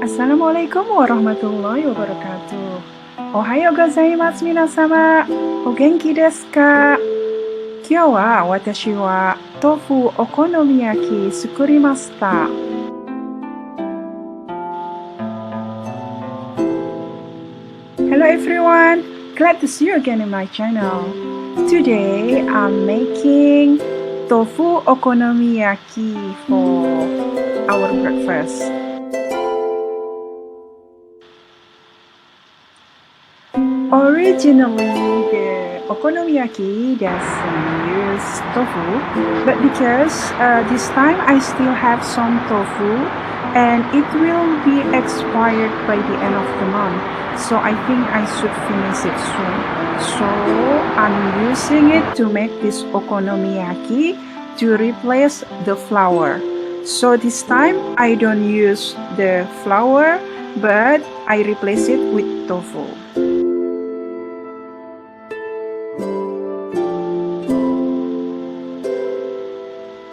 Assalamualaikum warahmatullahi wabarakatuh. Ohayou gozaimasu minasama. O genki desu ka? Kyou wa watashi wa tofu okonomiyaki sukurimashita. Hello everyone, glad to see you again in my channel. Today I'm making tofu okonomiyaki for our breakfast. Originally, the okonomiyaki doesn't use tofu, but because this time I still have some tofu and it will be expired by the end of the month, so I think I should finish it soon. So I'm using it to make this okonomiyaki to replace the flour. So this time I don't use the flour, but I replace it with tofu.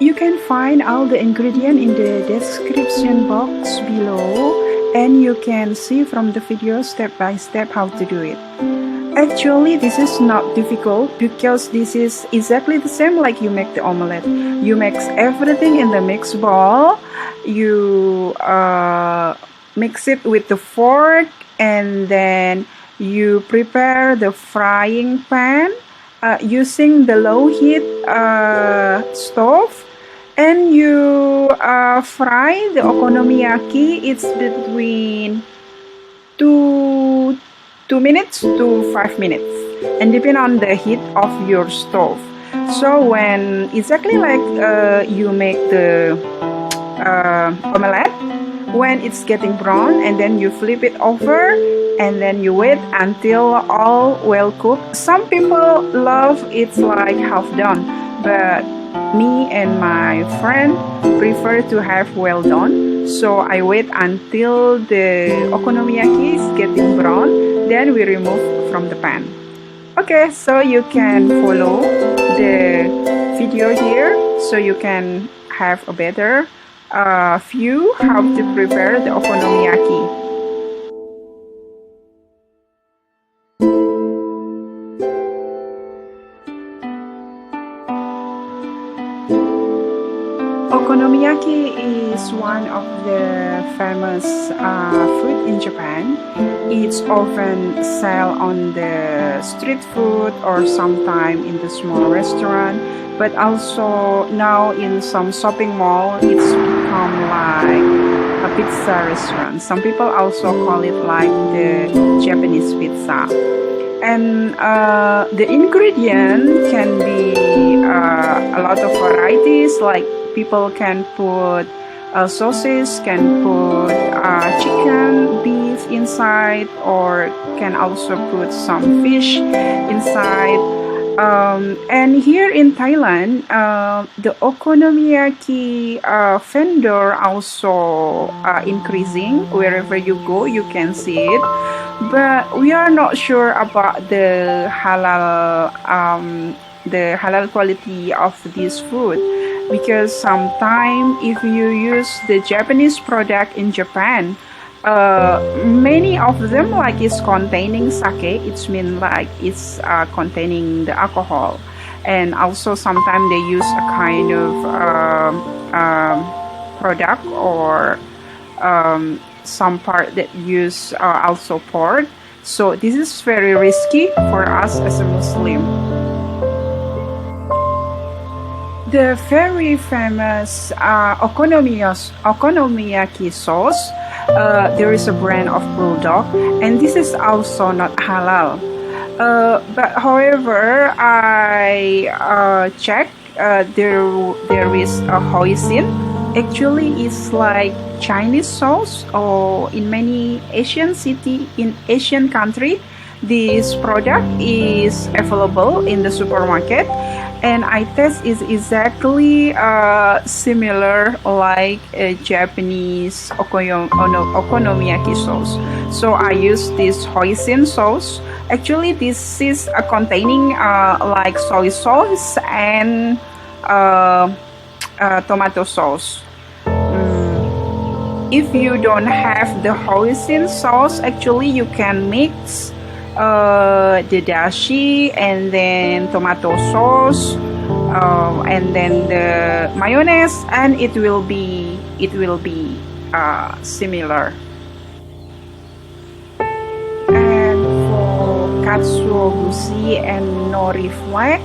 You can find all the ingredients in the description box below, and you can see from the video step by step how to do it. Actually, this is not difficult because this is exactly the same like you make the omelette. You mix everything in the mix bowl, you mix it with the fork, and then you prepare the frying pan using the low heat stove. And you fry the okonomiyaki. It's between 2 minutes to 5 minutes, and depend on the heat of your stove. So when exactly like you make the omelette, when it's getting brown, and then you flip it over, and then you wait until all well cooked. Some people love it's like half done, but me and my friend prefer to have well done, so I wait until the okonomiyaki is getting brown, then we remove from the pan. Okay, so you can follow the video here so you can have a better view how to prepare the okonomiyaki. Okonomiyaki is one of the famous food in Japan. It's often sold on the street food or sometime in the small restaurant, but also now in some shopping mall it's become like a pizza restaurant. Some people also call it like the Japanese pizza. And the ingredient can be a lot of varieties, like people can put sauces, can put chicken, beef inside, or can also put some fish inside. And here in Thailand, the okonomiyaki vendor also increasing. Wherever you go, you can see it. But we are not sure about the halal quality of this food, because sometimes if you use the Japanese product in Japan, many of them like it's containing sake. It's mean like it's containing the alcohol, and also sometimes they use a kind of product or some part that use also pork. So this is very risky for us as a Muslim. The very famous okonomiyaki sauce, there is a brand of bulldog, and this is also not halal. But however, I checked, there is a hoisin. Actually, it's like Chinese sauce, or in many Asian city, in Asian country, this product is available in the supermarket, and I taste is exactly similar like a Japanese okonomiyaki sauce. So I use this hoisin sauce. Actually, this is containing like soy sauce and tomato sauce. if you don't have the hoisin sauce, actually you can mix the dashi and then tomato sauce and then the mayonnaise, and it will be similar. And for katsuo bushi and nori flag,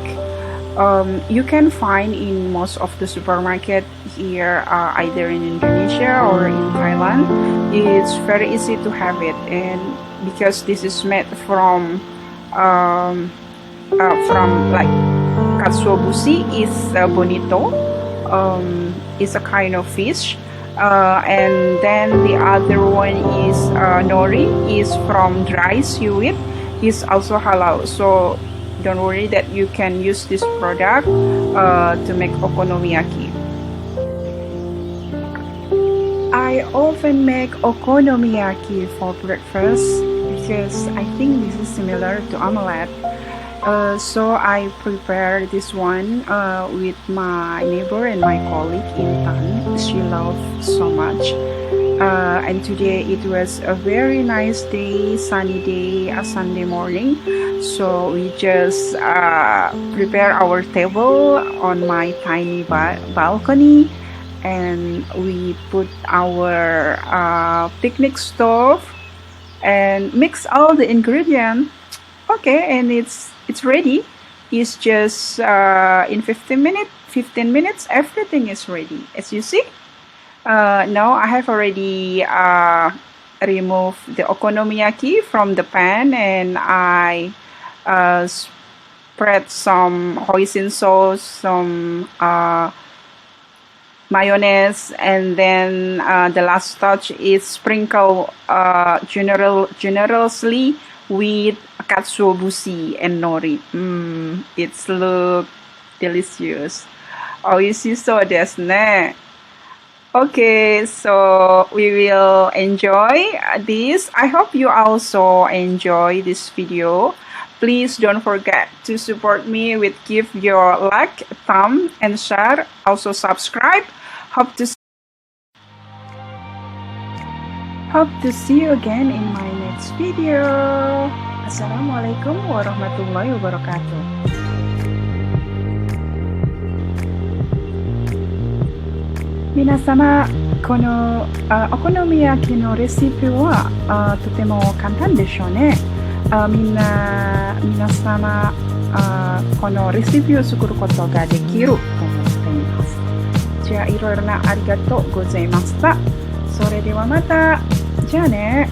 you can find in most of the supermarket here, either in Indonesia or in Thailand. It's very easy to have it, and because this is made from like katsuo bushi is bonito, is a kind of fish, and then the other one is nori, is from dry seaweed, is also halal. So don't worry that you can use this product to make okonomiyaki. I often make okonomiyaki for breakfast because I think this is similar to omelette. So I prepare this one with my neighbor and my colleague Intan. She loves so much. And today it was a very nice day, sunny day, a Sunday morning. So we just prepare our table on my tiny balcony, and we put our picnic stove and mix all the ingredients. Okay, and it's ready. It's just in 15 minutes everything is ready, as you see. Now I have already removed the okonomiyaki from the pan, and I spread some hoisin sauce, some mayonnaise, and then the last touch is sprinkle generously with katsuo bushi and nori. It's look delicious. Oishiso desu ne. Okay, so we will enjoy this. I hope you also enjoy this video. Please don't forget to support me with give your like, thumb, and share. Also subscribe. Hope to see you again in my next video. Assalamualaikum warahmatullahi wabarakatuh. 皆様、このお好み焼きのレシピはとても簡単でしょうね。皆様このレシピを作ることができると思っています。じゃあいろいろなありがとうございました。それではまた。じゃあね。